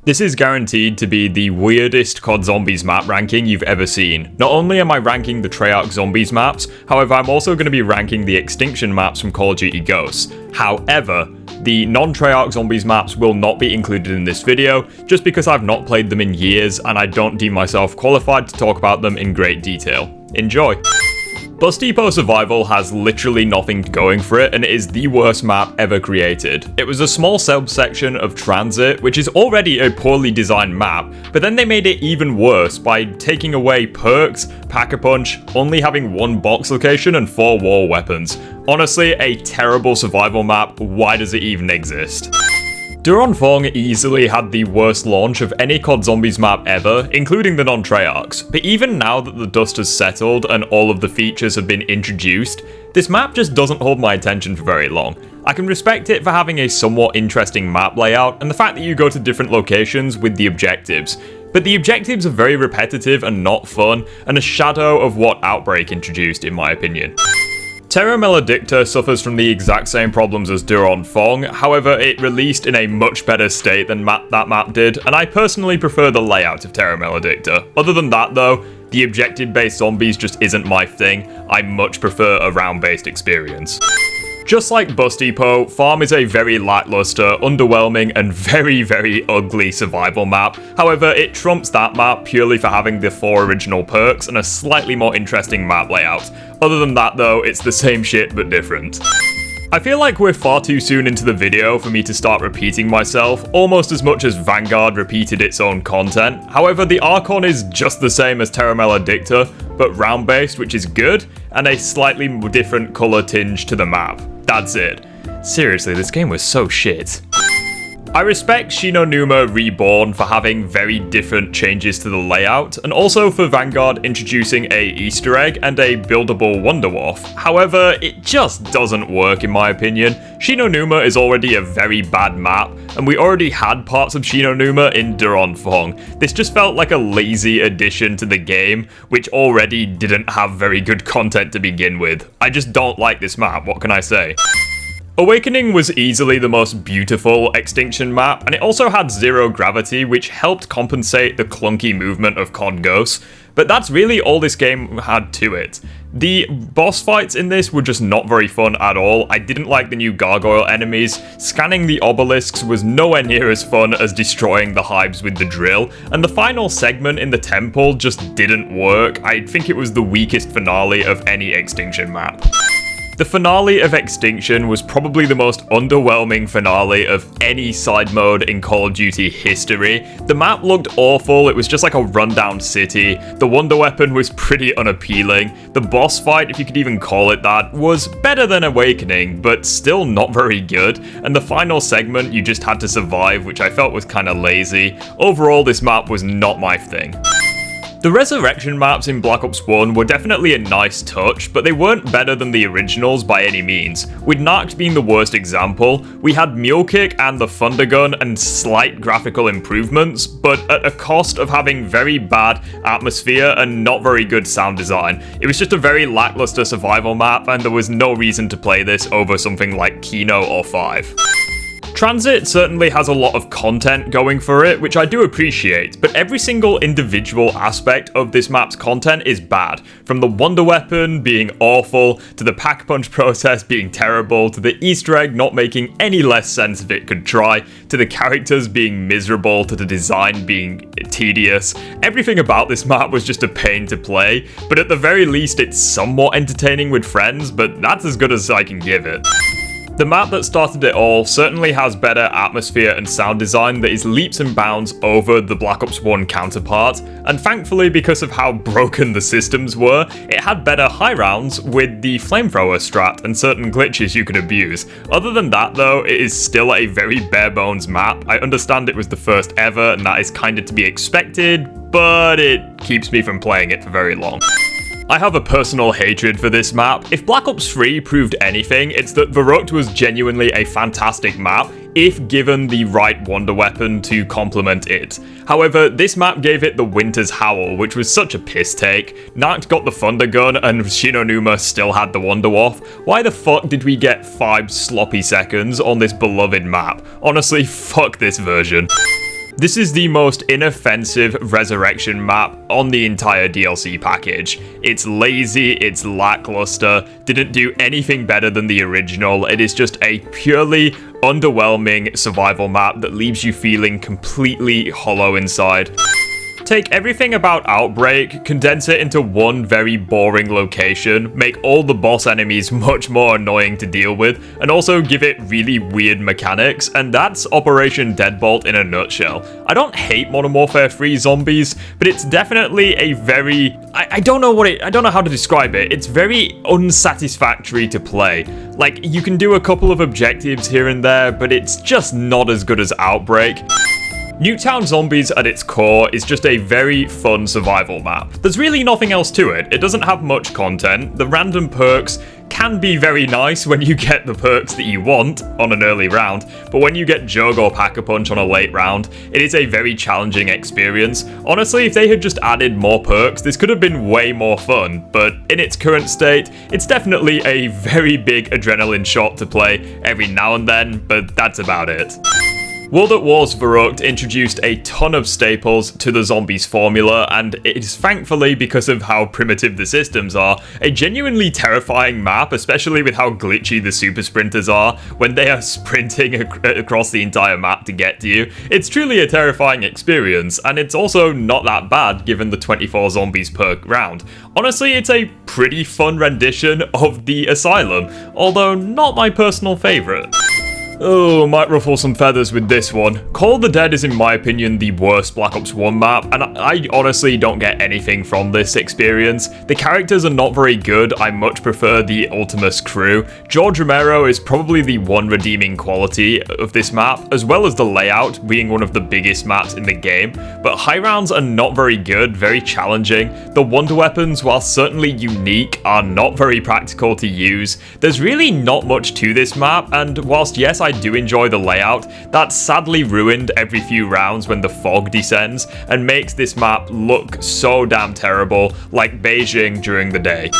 This is guaranteed to be the weirdest COD Zombies map ranking you've ever seen. Not only am I ranking the Treyarch Zombies maps, however I'm also going to be ranking the Extinction maps from Call of Duty Ghosts. However, the non-Treyarch Zombies maps will not be included in this video, just because I've not played them in years and I don't deem myself qualified to talk about them in great detail. Enjoy! Bus Depot Survival has literally nothing going for it and it is the worst map ever created. It was a small subsection of Transit, which is already a poorly designed map, but then they made it even worse by taking away perks, Pack-a-Punch, only having one box location and 4 wall weapons. Honestly, a terrible survival map. Why does it even exist? Fong easily had the worst launch of any COD Zombies map ever, including the non-Treyarchs, but even now that the dust has settled and all of the features have been introduced, this map just doesn't hold my attention for very long. I can respect it for having a somewhat interesting map layout and the fact that you go to different locations with the objectives, but the objectives are very repetitive and not fun, and a shadow of what Outbreak introduced in my opinion. Terra Maledicta suffers from the exact same problems as Fong, however it released in a much better state than that map did, and I personally prefer the layout of Terra Maledicta. Other than that though, the objective-based zombies just isn't my thing. I much prefer a round-based experience. Just like Bus Depot, Farm is a very lackluster, underwhelming, and very ugly survival map. However, it trumps that map purely for having the 4 original perks and a slightly more interesting map layout. Other than that though, it's the same shit but different. I feel like we're far too soon into the video for me to start repeating myself, almost as much as Vanguard repeated its own content. However, the Archon is just the same as Terra Maledicta, but round-based, which is good, and a slightly different colour tinge to the map. That's it. Seriously, this game was so shit. I respect Shinonuma Reborn for having very different changes to the layout, and also for Vanguard introducing a Easter egg and a buildable Wonderwolf. However, it just doesn't work in my opinion. Shinonuma is already a very bad map, and we already had parts of Shinonuma in Fong. This just felt like a lazy addition to the game, which already didn't have very good content to begin with. I just don't like this map, what can I say? Awakening was easily the most beautiful Extinction map, and it also had zero gravity, which helped compensate the clunky movement of COD Ghosts, but that's really all this game had to it. The boss fights in this were just not very fun at all. I didn't like the new gargoyle enemies, scanning the obelisks was nowhere near as fun as destroying the hives with the drill, and the final segment in the temple just didn't work. I think it was the weakest finale of any Extinction map. The finale of Extinction was probably the most underwhelming finale of any side mode in Call of Duty history. The map looked awful, it was just like a rundown city, the wonder weapon was pretty unappealing, the boss fight, if you could even call it that, was better than Awakening, but still not very good, and the final segment you just had to survive, which I felt was kinda lazy. Overall, this map was not my thing. The Resurrection maps in Black Ops 1 were definitely a nice touch, but they weren't better than the originals by any means. With Nacht being the worst example, we had Mule Kick and the Thunder Gun and slight graphical improvements, but at a cost of having very bad atmosphere and not very good sound design. It was just a very lackluster survival map, and there was no reason to play this over something like Kino or 5. Transit certainly has a lot of content going for it, which I do appreciate, but every single individual aspect of this map's content is bad. From the wonder weapon being awful, to the Pack-a-Punch process being terrible, to the Easter egg not making any less sense if it could try, to the characters being miserable, to the design being tedious. Everything about this map was just a pain to play, but at the very least it's somewhat entertaining with friends, but that's as good as I can give it. The map that started it all certainly has better atmosphere and sound design that is leaps and bounds over the Black Ops 1 counterpart, and thankfully because of how broken the systems were, it had better high rounds with the flamethrower strat and certain glitches you could abuse. Other than that though, it is still a very bare bones map. I understand it was the first ever and that is kinda to be expected, but it keeps me from playing it for very long. I have a personal hatred for this map. If Black Ops 3 proved anything, it's that Verrucht was genuinely a fantastic map, if given the right wonder weapon to complement it. However, this map gave it the Winter's Howl, which was such a piss take. Nacht got the Thunder Gun, and Shinonuma still had the Wonderwolf. Why the fuck did we get 5 sloppy seconds on this beloved map? Honestly, fuck this version. This is the most inoffensive resurrection map on the entire DLC package. It's lazy, it's lackluster, didn't do anything better than the original. It is just a purely underwhelming survival map that leaves you feeling completely hollow inside. Take everything about Outbreak, condense it into one very boring location, make all the boss enemies much more annoying to deal with, and also give it really weird mechanics, and that's Operation Deadbolt in a nutshell. I don't hate Modern Warfare 3 zombies, but it's definitely a very... I don't know how to describe it. It's very unsatisfactory to play. Like, you can do a couple of objectives here and there, but it's just not as good as Outbreak. Nuketown Zombies at its core is just a very fun survival map. There's really nothing else to it. It doesn't have much content. The random perks can be very nice when you get the perks that you want on an early round, but when you get Jug or Pack-a-Punch on a late round, it is a very challenging experience. Honestly, if they had just added more perks, this could have been way more fun, but in its current state, it's definitely a very big adrenaline shot to play every now and then, but that's about it. World at War's Verrückt introduced a ton of staples to the zombies formula, and it is thankfully, because of how primitive the systems are, a genuinely terrifying map, especially with how glitchy the super sprinters are when they are sprinting across the entire map to get to you. It's truly a terrifying experience, and it's also not that bad given the 24 zombies per round. Honestly, it's a pretty fun rendition of the Asylum, although not my personal favourite. Oh, might ruffle some feathers with this one. Call of the Dead is, in my opinion, the worst Black Ops 1 map, and I honestly don't get anything from this experience. The characters are not very good. I much prefer the Ultimus crew. George Romero is probably the one redeeming quality of this map, as well as the layout being one of the biggest maps in the game. But high rounds are not very good, very challenging. The wonder weapons, while certainly unique, are not very practical to use. There's really not much to this map, and whilst yes, I do enjoy the layout, that's sadly ruined every few rounds when the fog descends and makes this map look so damn terrible, like Beijing during the day.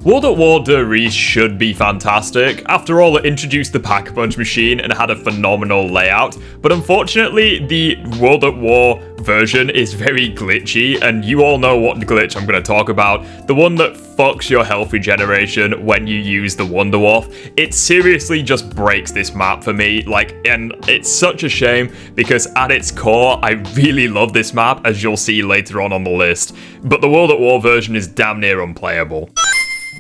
World at War Der Riese should be fantastic. After all, it introduced the Pack-a-Punch machine and had a phenomenal layout, but unfortunately, the World at War version is very glitchy, and you all know what glitch I'm going to talk about. The one that fucks your health regeneration when you use the Wunderwaffe. It seriously just breaks this map for me, and it's such a shame because at its core, I really love this map, as you'll see later on the list, but the World at War version is damn near unplayable.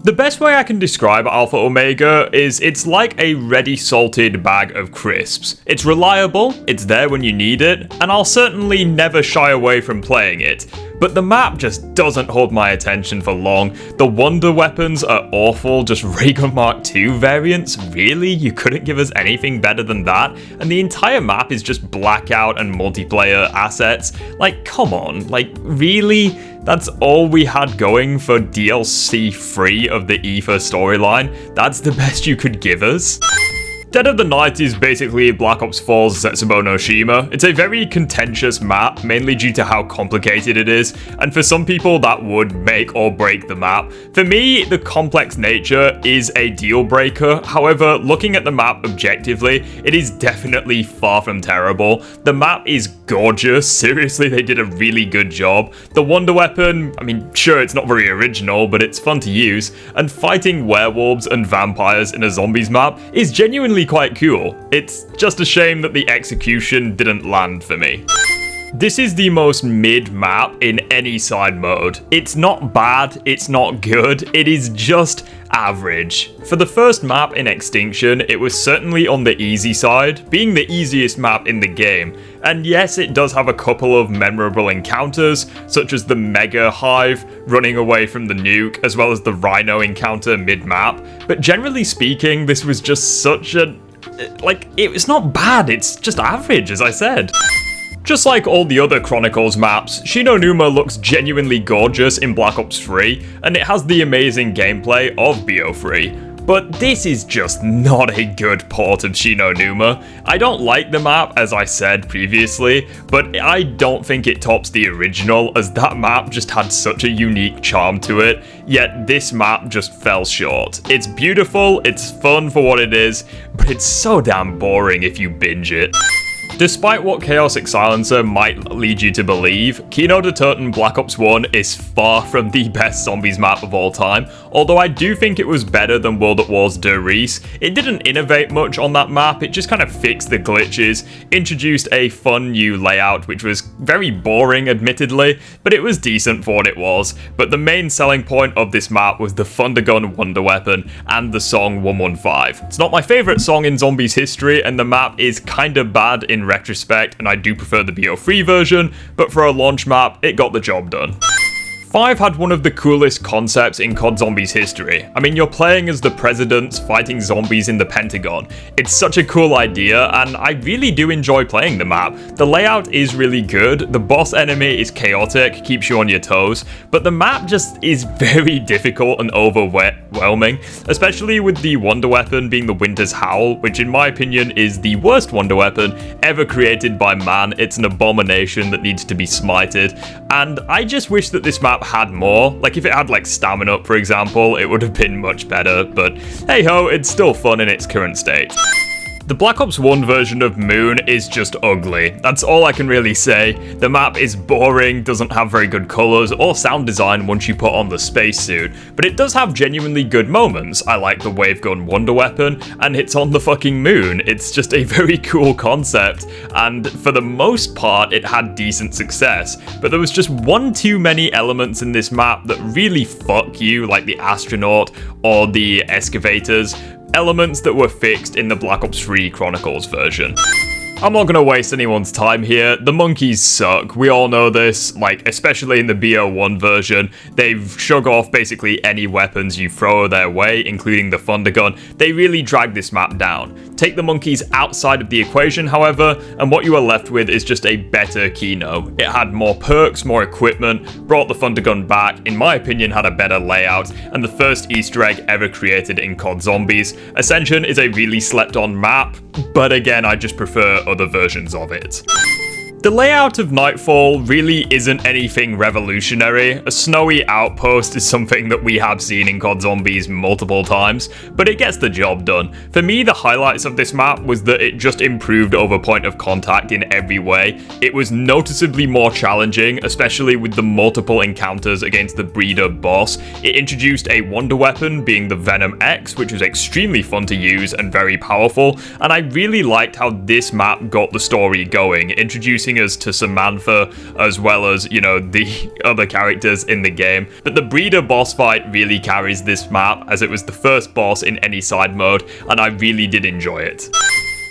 The best way I can describe Alpha Omega is it's like a ready salted bag of crisps. It's reliable, it's there when you need it, and I'll certainly never shy away from playing it. But the map just doesn't hold my attention for long. The wonder weapons are awful, just Raygun Mark II variants, really? You couldn't give us anything better than that? And the entire map is just blackout and multiplayer assets. Like, come on, really? That's all we had going for DLC 3 of the Aether storyline? That's the best you could give us? Dead of the Night is basically Black Ops 4's Setsubo no Shima. It's a very contentious map, mainly due to how complicated it is, and for some people that would make or break the map. For me, the complex nature is a deal breaker. However, looking at the map objectively, it is definitely far from terrible. The map is gorgeous. Seriously, they did a really good job. The wonder weapon, I mean, sure, it's not very original, but it's fun to use, and fighting werewolves and vampires in a zombies map is genuinely quite cool. It's just a shame that the execution didn't land for me. This is the most mid map in any side mode. It's not bad, it's not good, it is just average. For the first map in Extinction, it was certainly on the easy side, being the easiest map in the game. And yes, it does have a couple of memorable encounters, such as the Mega Hive running away from the nuke, as well as the Rhino encounter mid-map. But generally speaking, this was just such a... it's not bad, it's just average, as I said. Just like all the other Chronicles maps, Shinonuma looks genuinely gorgeous in Black Ops 3, and it has the amazing gameplay of BO3. But this is just not a good port of Shinonuma. I don't like the map, as I said previously, but I don't think it tops the original, as that map just had such a unique charm to it, yet this map just fell short. It's beautiful, it's fun for what it is, but it's so damn boring if you binge it. Despite what Chaotic Silencer might lead you to believe, Kino de Turton Black Ops 1 is far from the best zombies map of all time, although I do think it was better than World at War's Der Riese. It didn't innovate much on that map, it just kind of fixed the glitches, introduced a fun new layout which was very boring admittedly, but it was decent for what it was. But the main selling point of this map was the Thundergun Wonder Weapon and the song 115. It's not my favourite song in zombies history, and the map is kinda bad in retrospect, and I do prefer the BO3 version, but for a launch map, it got the job done. 5 had one of the coolest concepts in COD Zombies history. I mean, you're playing as the presidents fighting zombies in the Pentagon. It's such a cool idea, and I really do enjoy playing the map. The layout is really good, the boss enemy is chaotic, keeps you on your toes, but the map just is very difficult and overwhelming, especially with the wonder weapon being the Winter's Howl, which in my opinion is the worst wonder weapon ever created by man. It's an abomination that needs to be smited, and I just wish that this map had more. Like, if it had like stamina up, for example, it would have been much better, but hey ho, it's still fun in its current state. The Black Ops 1 version of Moon is just ugly. That's all I can really say. The map is boring, doesn't have very good colours or sound design once you put on the spacesuit, but it does have genuinely good moments. I like the Wavegun Wonder Weapon, and it's on the fucking moon. It's just a very cool concept, and for the most part, it had decent success, but there was just one too many elements in this map that really fuck you, like the astronaut or the excavators. Elements that were fixed in the Black Ops 3 Chronicles version. I'm not gonna waste anyone's time here. The monkeys suck. We all know this, like, especially in the BO1 version. They've shug off basically any weapons you throw their way, including the Thundergun. They really drag this map down. Take the monkeys outside of the equation, however, and what you are left with is just a better Kino. It had more perks, more equipment, brought the Thundergun back, in my opinion had a better layout, and the first Easter egg ever created in COD Zombies. Ascension is a really slept on map, but again, I just prefer other versions of it. The layout of Nightfall really isn't anything revolutionary. A snowy outpost is something that we have seen in COD Zombies multiple times, but it gets the job done. For me, the highlights of this map was that it just improved over point of contact in every way. It was noticeably more challenging, especially with the multiple encounters against the breeder boss. It introduced a wonder weapon, being the Venom X, which was extremely fun to use and very powerful, and I really liked how this map got the story going, introducing us to Samantha, as well as, you know, the other characters in the game. But the breeder boss fight really carries this map, as it was the first boss in any side mode, and I really did enjoy it.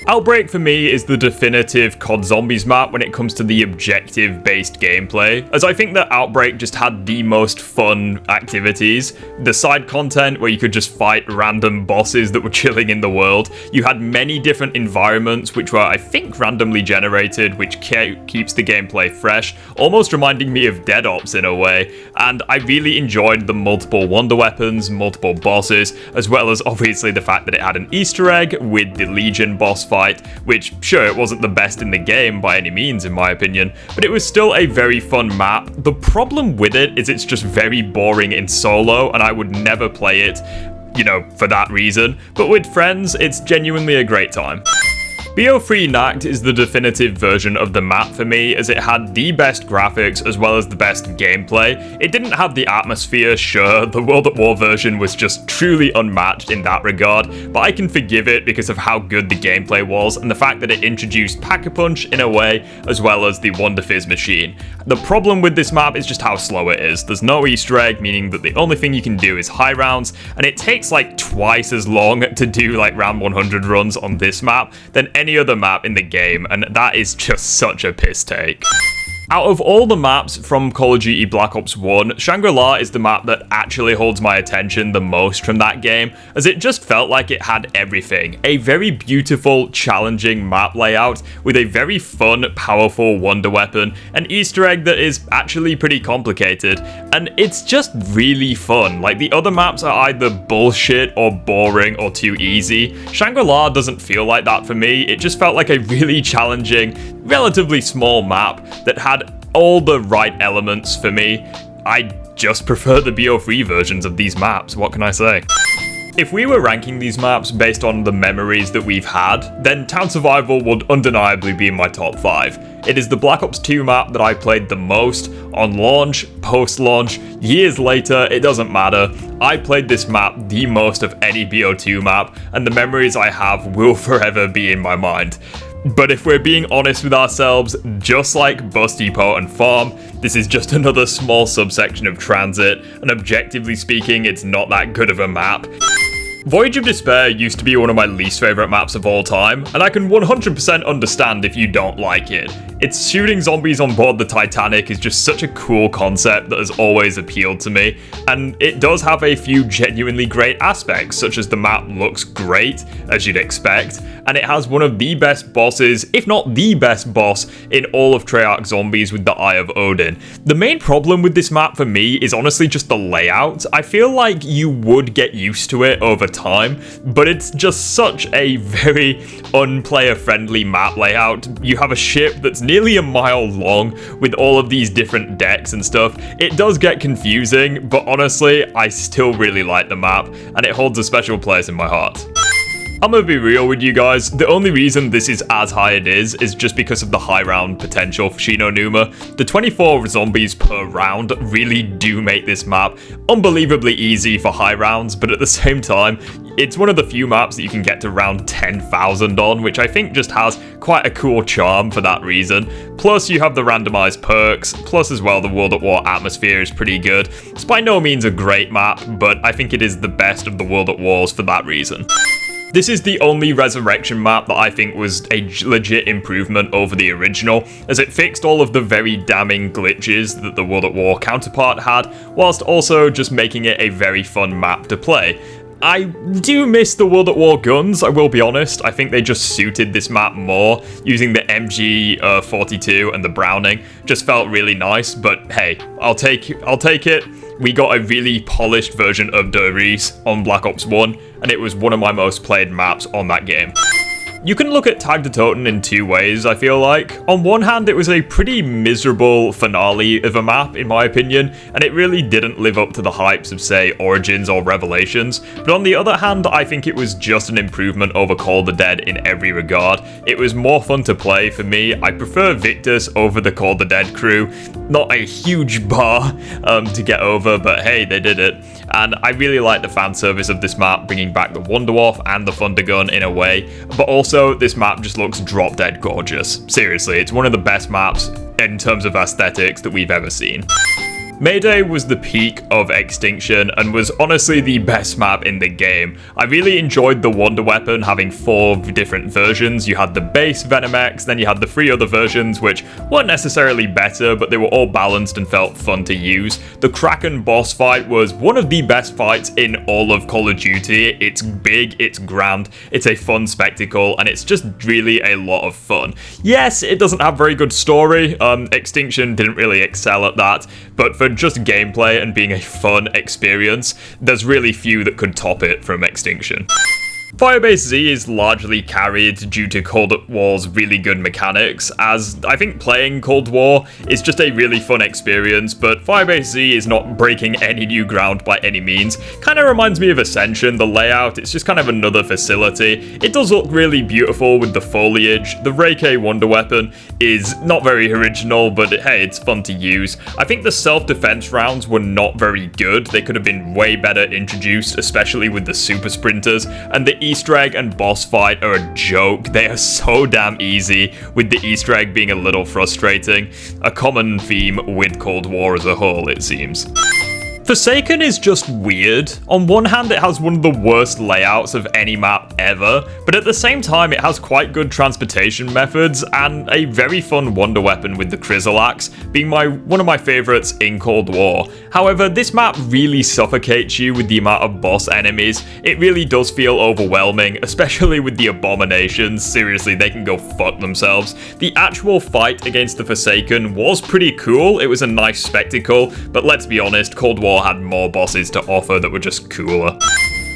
Outbreak for me is the definitive COD Zombies map when it comes to the objective-based gameplay, as I think that Outbreak just had the most fun activities. The side content where you could just fight random bosses that were chilling in the world. You had many different environments which were, I think, randomly generated, which keeps the gameplay fresh, almost reminding me of Dead Ops in a way, and I really enjoyed the multiple wonder weapons, multiple bosses, as well as obviously the fact that it had an Easter egg with the Legion boss fight, which, sure, it wasn't the best in the game by any means in my opinion, but it was still a very fun map. The problem with it is it's just very boring in solo, and I would never play it, you know, for that reason, but with friends, it's genuinely a great time. BO3 Nacht is the definitive version of the map for me, as it had the best graphics as well as the best gameplay. It didn't have the atmosphere, sure, the World at War version was just truly unmatched in that regard, but I can forgive it because of how good the gameplay was and the fact that it introduced Pack-a-Punch in a way, as well as the Wonder Fizz machine. The problem with this map is just how slow it is. There's no Easter egg, meaning that the only thing you can do is high rounds, and it takes like twice as long to do like round 100 runs on this map than any other map in the game, and that is just such a piss take. Out of all the maps from Call of Duty Black Ops 1, Shangri-La is the map that actually holds my attention the most from that game, as it just felt like it had everything. A very beautiful, challenging map layout with a very fun, powerful wonder weapon, an Easter egg that is actually pretty complicated, and it's just really fun. Like, the other maps are either bullshit or boring or too easy. Shangri-La doesn't feel like that for me. It just felt like a really challenging, relatively small map that had all the right elements for me. I just prefer the BO3 versions of these maps, what can I say? If we were ranking these maps based on the memories that we've had, then Town Survival would undeniably be in my top 5. It is the Black Ops 2 map that I played the most, on launch, post-launch, years later, it doesn't matter. I played this map the most of any BO2 map, and the memories I have will forever be in my mind. But if we're being honest with ourselves, just like Bus Depot and Farm, this is just another small subsection of Transit, and objectively speaking, it's not that good of a map. Voyage of Despair used to be one of my least favourite maps of all time, and I can 100% understand if you don't like it. It's shooting zombies on board the Titanic is just such a cool concept that has always appealed to me, and it does have a few genuinely great aspects, such as the map looks great, as you'd expect, and it has one of the best bosses, if not the best boss, in all of Treyarch Zombies with the Eye of Odin. The main problem with this map for me is honestly just the layout. I feel like you would get used to it over time, but it's just such a very unplayer-friendly map layout. You have a ship that's nearly a mile long with all of these different decks and stuff. It does get confusing, but honestly, I still really like the map, and it holds a special place in my heart. I'm gonna be real with you guys, the only reason this is as high it is just because of the high round potential for Shinonuma. The 24 zombies per round really do make this map unbelievably easy for high rounds, but at the same time, it's one of the few maps that you can get to round 10,000 on, which I think just has quite a cool charm for that reason. Plus you have the randomized perks, plus as well the World at War atmosphere is pretty good. It's by no means a great map, but I think it is the best of the World at Wars for that reason. This is the only Resurrection map that I think was a legit improvement over the original, as it fixed all of the very damning glitches that the World at War counterpart had, whilst also just making it a very fun map to play. I do miss the World at War guns, I will be honest. I think they just suited this map more. Using the MG42 and the Browning just felt really nice, but hey, I'll take it. We got a really polished version of Der Riese on Black Ops 1, and it was one of my most played maps on that game. You can look at Tag der Toten in two ways, I feel like. On one hand, it was a pretty miserable finale of a map, in my opinion, and it really didn't live up to the hypes of, say, Origins or Revelations. But on the other hand, I think it was just an improvement over Call of the Dead in every regard. It was more fun to play for me. I prefer Victus over the Call of the Dead crew. Not a huge bar to get over, but hey, they did it. And I really like the fan service of this map, bringing back the Wonderdwarf and the Thunder Gun in a way, but also this map just looks drop dead gorgeous. Seriously, it's one of the best maps in terms of aesthetics that we've ever seen. Mayday was the peak of Extinction and was honestly the best map in the game. I really enjoyed the Wonder Weapon having 4 different versions. You had the base Venom X, then you had the 3 other versions which weren't necessarily better, but they were all balanced and felt fun to use. The Kraken boss fight was one of the best fights in all of Call of Duty. It's big, it's grand, it's a fun spectacle, and it's just really a lot of fun. Yes, it doesn't have very good story. Extinction didn't really excel at that, but for just gameplay and being a fun experience, there's really few that could top it from Extinction. Firebase Z is largely carried due to Cold War's really good mechanics, as I think playing Cold War is just a really fun experience, but Firebase Z is not breaking any new ground by any means. Kind of reminds me of Ascension, the layout, it's just kind of another facility. It does look really beautiful with the foliage. The Ray K Wonder Weapon is not very original, but hey, it's fun to use. I think the self-defense rounds were not very good. They could have been way better introduced, especially with the super sprinters, and the Easter egg and boss fight are a joke. They are so damn easy, with the Easter egg being a little frustrating. A common theme with Cold War as a whole, it seems. Forsaken is just weird. On one hand, it has one of the worst layouts of any map ever, but at the same time, it has quite good transportation methods and a very fun wonder weapon with the Crizzle Axe, being one of my favorites in Cold War. However, this map really suffocates you with the amount of boss enemies. It really does feel overwhelming, especially with the Abominations. Seriously, they can go fuck themselves. The actual fight against the Forsaken was pretty cool. It was a nice spectacle, but let's be honest, Cold War had more bosses to offer that were just cooler.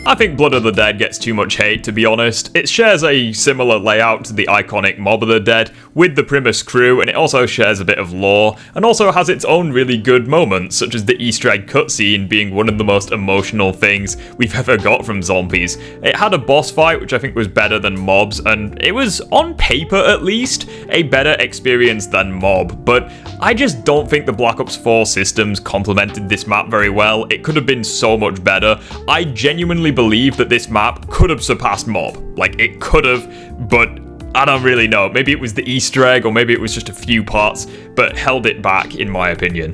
I think Blood of the Dead gets too much hate, to be honest. It shares a similar layout to the iconic Mob of the Dead with the Primus crew, and it also shares a bit of lore, and also has its own really good moments, such as the Easter egg cutscene being one of the most emotional things we've ever got from zombies. It had a boss fight, which I think was better than Mob's, and it was, on paper at least, a better experience than Mob, but I just don't think the Black Ops 4 systems complemented this map very well. It could have been so much better. I genuinely believe that this map could have surpassed Mob. Like, it could have, but I don't really know. Maybe it was the Easter egg, or maybe it was just a few parts, but held it back, in my opinion.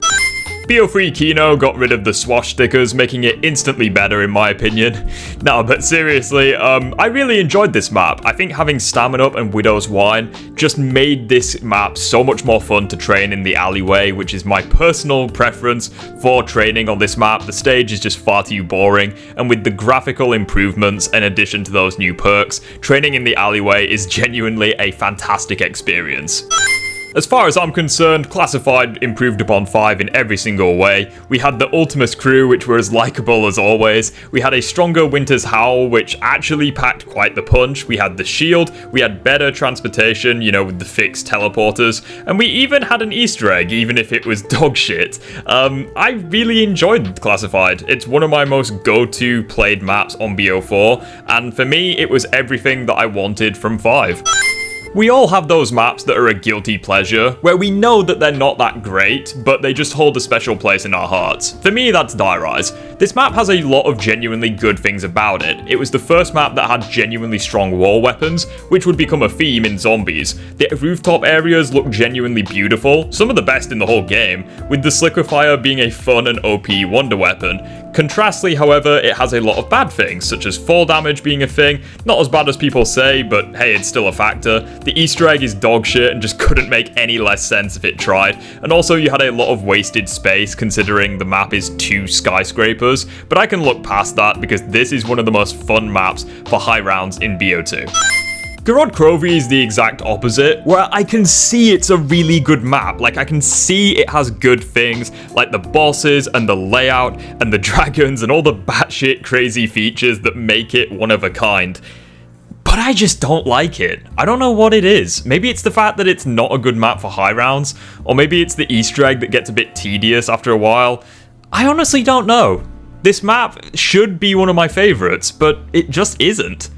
BO3 Kino got rid of the swash stickers, making it instantly better in my opinion. No, but seriously, I really enjoyed this map. I think having Stamina Up and Widow's Wine just made this map so much more fun to train in the alleyway, which is my personal preference for training on this map. The stage is just far too boring, and with the graphical improvements in addition to those new perks, training in the alleyway is genuinely a fantastic experience. As far as I'm concerned, Classified improved upon 5 in every single way. We had the Ultimus crew, which were as likeable as always. We had a stronger Winter's Howl, which actually packed quite the punch. We had the shield. We had better transportation, you know, with the fixed teleporters. And we even had an Easter egg, even if it was dog shit. I really enjoyed Classified. It's one of my most go-to played maps on BO4. And for me, it was everything that I wanted from 5. We all have those maps that are a guilty pleasure, where we know that they're not that great, but they just hold a special place in our hearts. For me, that's Die Rise. This map has a lot of genuinely good things about it. It was the first map that had genuinely strong wall weapons, which would become a theme in Zombies. The rooftop areas look genuinely beautiful, some of the best in the whole game, with the Sliquefier being a fun and OP wonder weapon. Contrastly, however, it has a lot of bad things, such as fall damage being a thing, not as bad as people say, but hey, it's still a factor. The Easter egg is dog shit and just couldn't make any less sense if it tried, and also you had a lot of wasted space considering the map is 2 skyscrapers, but I can look past that because this is one of the most fun maps for high rounds in BO2. Gorod Krovi is the exact opposite, where I can see it's a really good map. Like, I can see it has good things, like the bosses and the layout and the dragons and all the batshit crazy features that make it one of a kind. But I just don't like it. I don't know what it is. Maybe it's the fact that it's not a good map for high rounds, or maybe it's the Easter egg that gets a bit tedious after a while. I honestly don't know. This map should be one of my favorites, but it just isn't.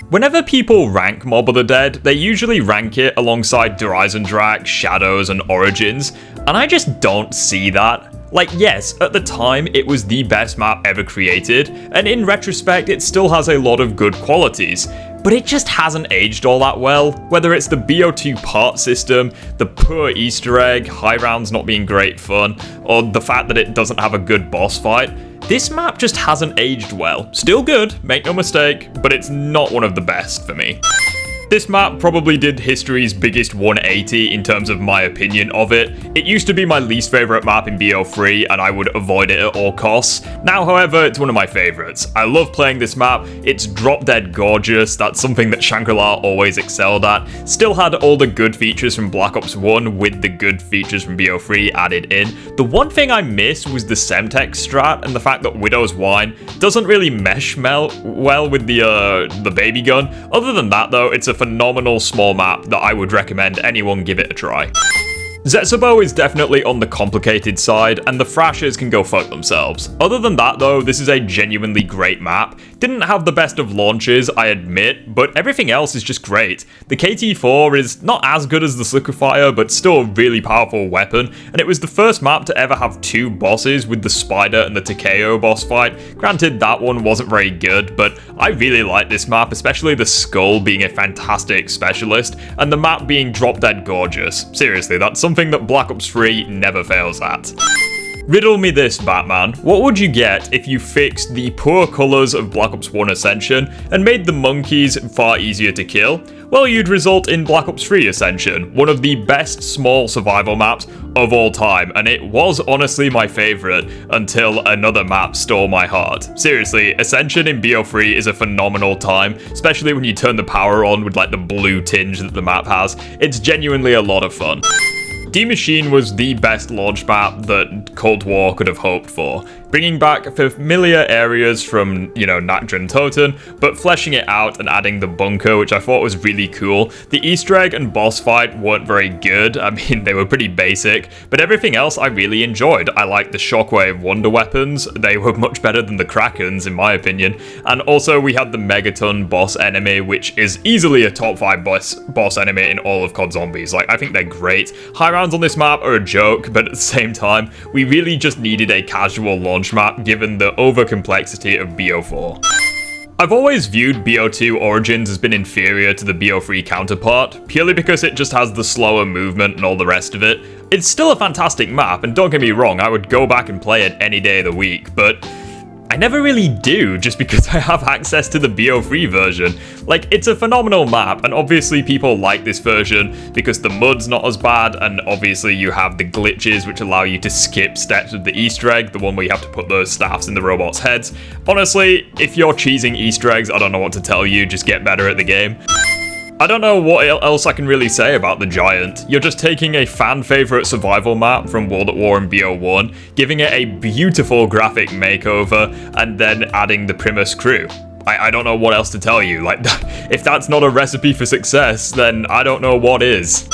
Whenever people rank Mob of the Dead, they usually rank it alongside Drak, Shadows, and Origins, and I just don't see that. Like, yes, at the time, it was the best map ever created, and in retrospect, it still has a lot of good qualities, but it just hasn't aged all that well. Whether it's the BO2 part system, the poor Easter egg, high rounds not being great fun, or the fact that it doesn't have a good boss fight, this map just hasn't aged well. Still good, make no mistake, but it's not one of the best for me. This map probably did history's biggest 180 in terms of my opinion of it. It used to be my least favorite map in BO3 and I would avoid it at all costs. Now, however, it's one of my favorites. I love playing this map. It's drop dead gorgeous. That's something that Shangri-La always excelled at. Still had all the good features from Black Ops 1 with the good features from BO3 added in. The one thing I missed was the Semtex strat and the fact that Widow's Wine doesn't really mesh well with the baby gun. Other than that though, it's a phenomenal small map that I would recommend anyone give it a try. Zetsubo is definitely on the complicated side, and the Thrashers can go fuck themselves. Other than that though, this is a genuinely great map. Didn't have the best of launches, I admit, but everything else is just great. The KT-4 is not as good as the Sliquefier, but still a really powerful weapon, and it was the first map to ever have 2 bosses with the Spider and the Takeo boss fight. Granted, that one wasn't very good, but I really like this map, especially the Skull being a fantastic specialist, and the map being drop dead gorgeous. Seriously, that's something that Black Ops 3 never fails at. Riddle me this, Batman. What would you get if you fixed the poor colours of Black Ops 1 Ascension and made the monkeys far easier to kill? Well, you'd result in Black Ops 3 Ascension, one of the best small survival maps of all time, and it was honestly my favourite until another map stole my heart. Seriously, Ascension in BO3 is a phenomenal time, especially when you turn the power on with like the blue tinge that the map has. It's genuinely a lot of fun. D-Machine was the best launch map that Cold War could have hoped for, bringing back familiar areas from, Natron Toten, but fleshing it out and adding the bunker, which I thought was really cool. The Easter egg and boss fight weren't very good. I mean, they were pretty basic, but everything else I really enjoyed. I liked the Shockwave wonder weapons. They were much better than the Krakens, in my opinion. And also, we had the Megaton boss enemy, which is easily a top 5 boss enemy in all of COD Zombies. Like, I think they're great. High rounds on this map are a joke, but at the same time, we really just needed a casual launch map given the over complexity of BO4. I've always viewed BO2 Origins as being inferior to the BO3 counterpart, purely because it just has the slower movement and all the rest of it. It's still a fantastic map, and don't get me wrong, I would go back and play it any day of the week, but I never really do, just because I have access to the BO3 version. Like, it's a phenomenal map, and obviously people like this version because the mud's not as bad, and obviously you have the glitches which allow you to skip steps with the Easter egg, the one where you have to put those staffs in the robots' heads. Honestly, if you're cheesing Easter eggs, I don't know what to tell you, just get better at the game. I don't know what else I can really say about the Giant. You're just taking a fan-favorite survival map from World at War and BO1, giving it a beautiful graphic makeover, and then adding the Primus crew. I don't know what else to tell you. Like, if that's not a recipe for success, then I don't know what is.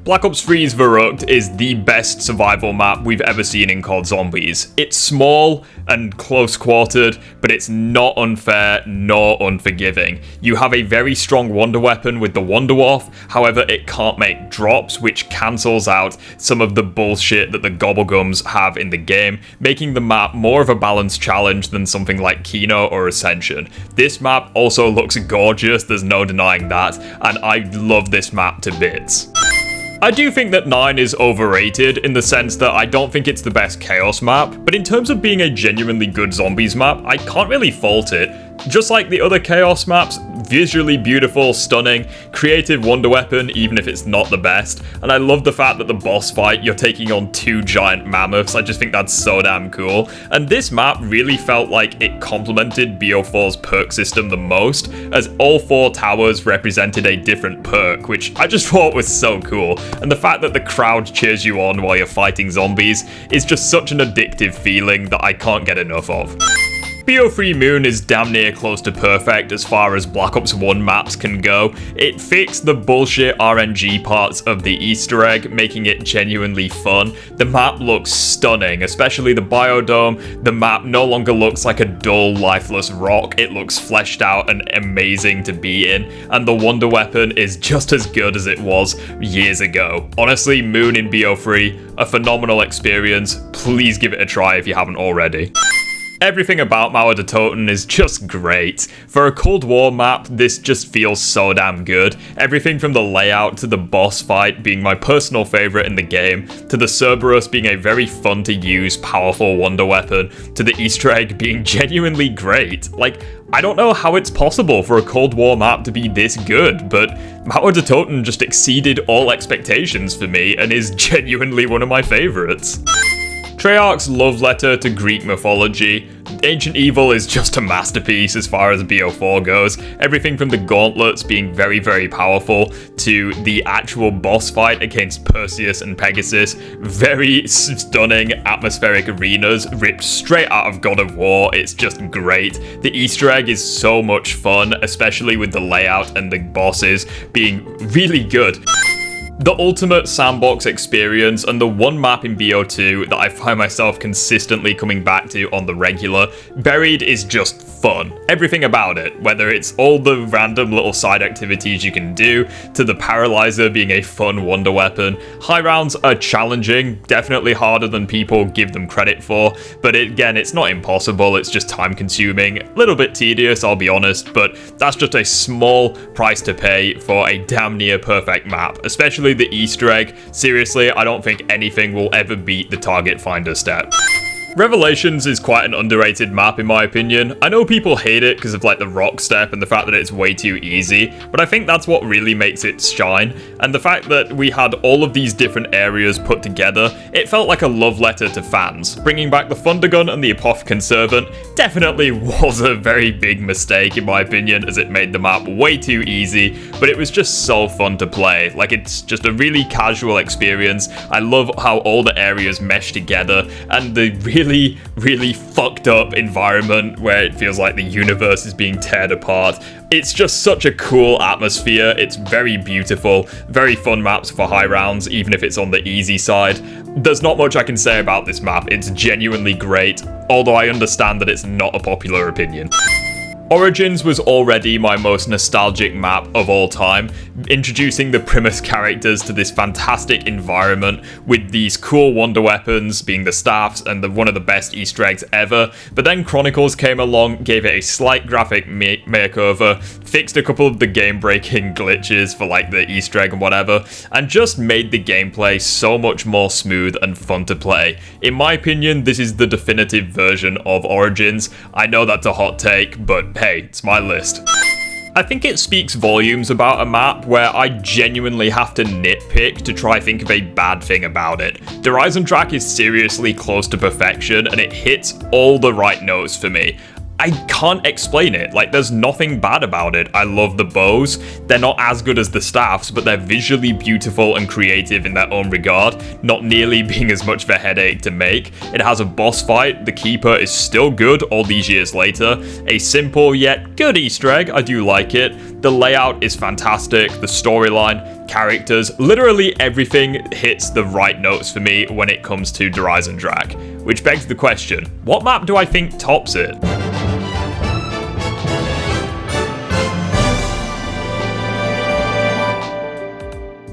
Black Ops 3's Verrückt is the best survival map we've ever seen in COD Zombies. It's small and close-quartered, but it's not unfair nor unforgiving. You have a very strong wonder weapon with the Wonderwaffe, however it can't make drops, which cancels out some of the bullshit that the Gobblegums have in the game, making the map more of a balanced challenge than something like Kino or Ascension. This map also looks gorgeous, there's no denying that, and I love this map to bits. I do think that 9 is overrated in the sense that I don't think it's the best Chaos map, but in terms of being a genuinely good Zombies map, I can't really fault it. Just like the other Chaos maps, visually beautiful, stunning, creative wonder weapon, even if it's not the best, and I love the fact that the boss fight, you're taking on 2 giant mammoths. I just think that's so damn cool, and this map really felt like it complemented BO4's perk system the most, as all 4 towers represented a different perk, which I just thought was so cool, and the fact that the crowd cheers you on while you're fighting zombies is just such an addictive feeling that I can't get enough of. BO3 Moon is damn near close to perfect as far as Black Ops 1 maps can go. It fixed the bullshit RNG parts of the Easter egg, making it genuinely fun. The map looks stunning, especially the biodome. The map no longer looks like a dull, lifeless rock. It looks fleshed out and amazing to be in, and the wonder weapon is just as good as it was years ago. Honestly, Moon in BO3, a phenomenal experience. Please give it a try if you haven't already. Everything about Mauer de Toten is just great. For a Cold War map, this just feels so damn good. Everything from the layout to the boss fight being my personal favorite in the game, to the Cerberus being a very fun to use, powerful wonder weapon, to the Easter egg being genuinely great. Like, I don't know how it's possible for a Cold War map to be this good, but Mauer de Toten just exceeded all expectations for me and is genuinely one of my favorites. Treyarch's love letter to Greek mythology. Ancient Evil is just a masterpiece as far as BO4 goes. Everything from the gauntlets being very, very powerful to the actual boss fight against Perseus and Pegasus. Very stunning atmospheric arenas ripped straight out of God of War. It's just great. The Easter egg is so much fun, especially with the layout and the bosses being really good. The ultimate sandbox experience, and the one map in BO2 that I find myself consistently coming back to on the regular. Buried is just fun. Everything about it, whether it's all the random little side activities you can do, to the Paralyzer being a fun wonder weapon. High rounds are challenging, definitely harder than people give them credit for, but again, it's not impossible, it's just time consuming. A little bit tedious, I'll be honest, but that's just a small price to pay for a damn near perfect map, especially the Easter egg. Seriously, I don't think anything will ever beat the target finder step. Revelations is quite an underrated map in my opinion. I know people hate it because of like the rock step and the fact that it's way too easy, but I think that's what really makes it shine. And the fact that we had all of these different areas put together, it felt like a love letter to fans. Bringing back the Thunder Gun and the Apothicon Servant definitely was a very big mistake in my opinion, as it made the map way too easy, but it was just so fun to play. Like, it's just a really casual experience. I love how all the areas mesh together, and the really fucked up environment where it feels like the universe is being torn apart. It's just such a cool atmosphere. It's very beautiful, very fun maps for high rounds, even if it's on the easy side. There's not much I can say about this map. It's genuinely great, although I understand that it's not a popular opinion. Origins was already my most nostalgic map of all time, introducing the Primus characters to this fantastic environment with these cool wonder weapons being the staffs and one of the best Easter eggs ever. But then Chronicles came along, gave it a slight graphic makeover, fixed a couple of the game-breaking glitches for like the Easter egg and whatever, and just made the gameplay so much more smooth and fun to play. In my opinion, this is the definitive version of Origins. I know that's a hot take, but hey, it's my list. I think it speaks volumes about a map where I genuinely have to nitpick to try think of a bad thing about it. Horizon Track is seriously close to perfection, and it hits all the right notes for me. I can't explain it. Like, there's nothing bad about it. I love the bows. They're not as good as the staffs, but they're visually beautiful and creative in their own regard, not nearly being as much of a headache to make. It has a boss fight. The Keeper is still good all these years later. A simple yet good Easter egg. I do like it. The layout is fantastic. The storyline, characters, literally everything hits the right notes for me when it comes to Horizon Track. Which begs the question, what map do I think tops it?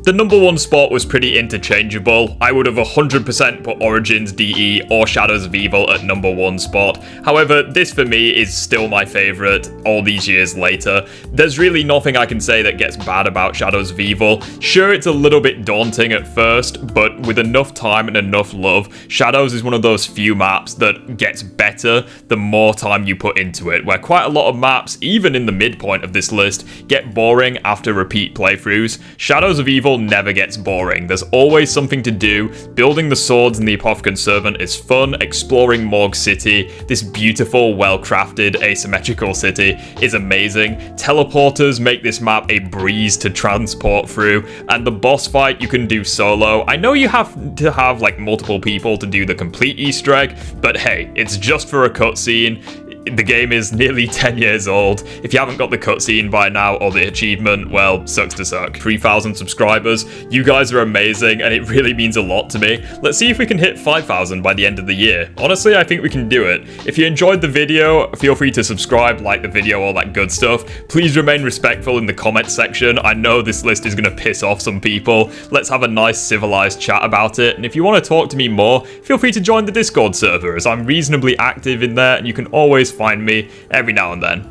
The number one spot was pretty interchangeable. I would have 100% put Origins DE or Shadows of Evil at number one spot. However, this for me is still my favorite all these years later. There's really nothing I can say that gets bad about Shadows of Evil. Sure, it's a little bit daunting at first, but with enough time and enough love, Shadows is one of those few maps that gets better the more time you put into it, where quite a lot of maps, even in the midpoint of this list, get boring after repeat playthroughs. Shadows of Evil never gets boring. There's always something to do. Building the swords in the Apothicon Servant is fun. Exploring Morgue City, this beautiful, well-crafted, asymmetrical city, is amazing. Teleporters make this map a breeze to transport through, and the boss fight you can do solo. I know you have to have like multiple people to do the complete Easter egg, but hey, it's just for a cutscene. The game is nearly 10 years old. If you haven't got the cutscene by now or the achievement, well, sucks to suck. 3,000 subscribers. You guys are amazing, and it really means a lot to me. Let's see if we can hit 5,000 by the end of the year. Honestly, I think we can do it. If you enjoyed the video, feel free to subscribe, like the video, all that good stuff. Please remain respectful in the comments section. I know this list is going to piss off some people. Let's have a nice civilized chat about it. And if you want to talk to me more, feel free to join the Discord server, as I'm reasonably active in there, and you can always find me every now and then.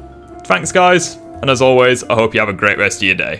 Thanks guys, and as always, I hope you have a great rest of your day.